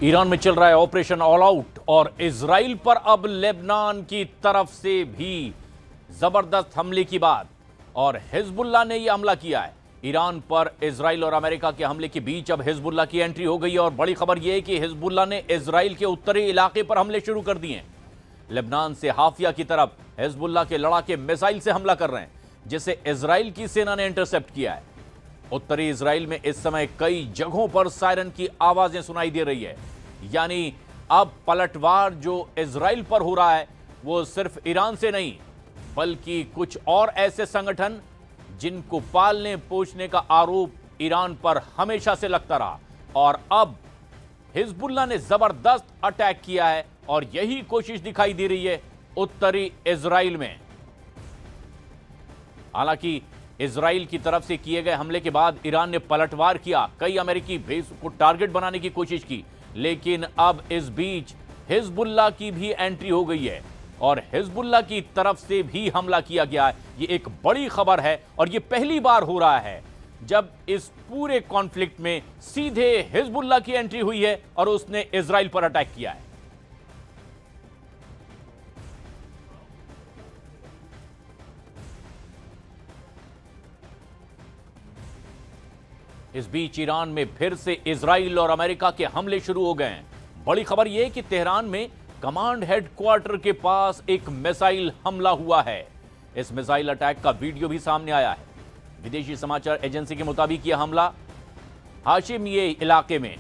Iran में चल रहा है ऑपरेशन ऑल आउट और इजराइल पर अब लेबनान की तरफ से भी जबरदस्त हमले की बात। और हिजबुल्लाह ने यह हमला किया है। ईरान पर इजराइल और अमेरिका के हमले के बीच अब हिजबुल्लाह की एंट्री हो गई है और बड़ी खबर यह है कि हिजबुल्लाह ने इजराइल के उत्तरी इलाके पर हमले शुरू कर दिए हैं। लेबनान से हाफिया की तरफ हिजबुल्लाह के लड़ाके मिसाइल से हमला कर रहे हैं, जिसे इजराइल की सेना ने इंटरसेप्ट किया है। उत्तरी इजराइल में इस समय कई जगहों पर सायरन की आवाजें सुनाई दे रही है। यानी अब पलटवार जो इजराइल पर हो रहा है वो सिर्फ ईरान से नहीं, बल्कि कुछ और ऐसे संगठन जिनको पालने पोषने का आरोप ईरान पर हमेशा से लगता रहा, और अब हिजबुल्लाह ने जबरदस्त अटैक किया है और यही कोशिश दिखाई दे रही है उत्तरी इजराइल में। हालांकि इजराइल की तरफ से किए गए हमले के बाद ईरान ने पलटवार किया, कई अमेरिकी बेस को टारगेट बनाने की कोशिश की, लेकिन अब इस बीच हिजबुल्लाह की भी एंट्री हो गई है और हिजबुल्लाह की तरफ से भी हमला किया गया है। ये एक बड़ी खबर है और ये पहली बार हो रहा है जब इस पूरे कॉन्फ्लिक्ट में सीधे हिजबुल्लाह की एंट्री हुई है और उसने इजराइल पर अटैक किया है। इस बीच ईरान में फिर से इजराइल और अमेरिका के हमले शुरू हो गए हैं। बड़ी खबर यह है कि तेहरान में कमांड हेडक्वार्टर के पास एक मिसाइल हमला हुआ है। इस मिसाइल अटैक का वीडियो भी सामने आया है। विदेशी समाचार एजेंसी के मुताबिक यह हमला हाशिमिये इलाके में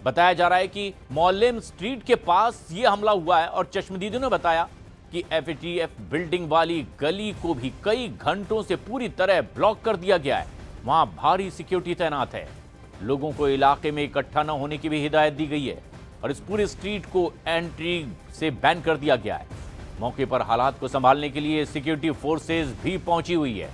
बताया जा रहा है कि मौलेम स्ट्रीट के पास यह हमला हुआ है और चश्मदीदों ने बताया कि एफएटीएफ बिल्डिंग वाली गली को भी कई घंटों से पूरी तरह ब्लॉक कर दिया गया है। वहां भारी सिक्योरिटी तैनात है। लोगों को इलाके में इकट्ठा न होने की भी हिदायत दी गई है और इस पूरे स्ट्रीट को एंट्री से बैन कर दिया गया है। मौके पर हालात को संभालने के लिए सिक्योरिटी फोर्सेस भी पहुंची हुई है।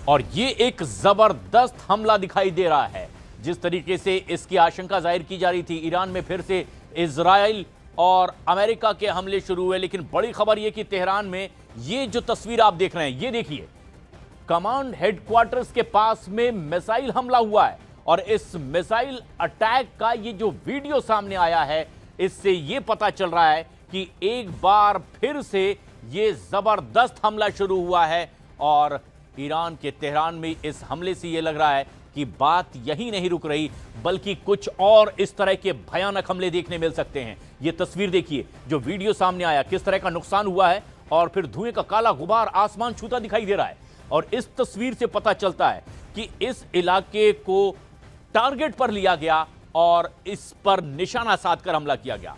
और ये एक जबरदस्त हमला दिखाई दे रहा है। जिस तरीके से इसकी आशंका जाहिर की जा रही थी, ईरान में फिर से इजराइल और अमेरिका के हमले शुरू हुए, लेकिन बड़ी खबर यह कि तेहरान में ये जो तस्वीर आप देख रहे हैं, ये देखिए, कमांड हेडक्वार्टर्स के पास में मिसाइल हमला हुआ है और इस मिसाइल अटैक का ये जो वीडियो सामने आया है, इससे ये पता चल रहा है कि एक बार फिर से ये जबरदस्त हमला शुरू हुआ है। और ईरान के तेहरान में इस हमले से ये लग रहा है कि बात यही नहीं रुक रही, बल्कि कुछ और इस तरह के भयानक हमले देखने मिल सकते हैं। ये तस्वीर देखिए, जो वीडियो सामने आया, किस तरह का नुकसान हुआ है और फिर धुएं का काला गुबार आसमान छूता दिखाई दे रहा है। और इस तस्वीर से पता चलता है कि इस इलाके को टारगेट पर लिया गया और इस पर निशाना साधकर हमला किया गया।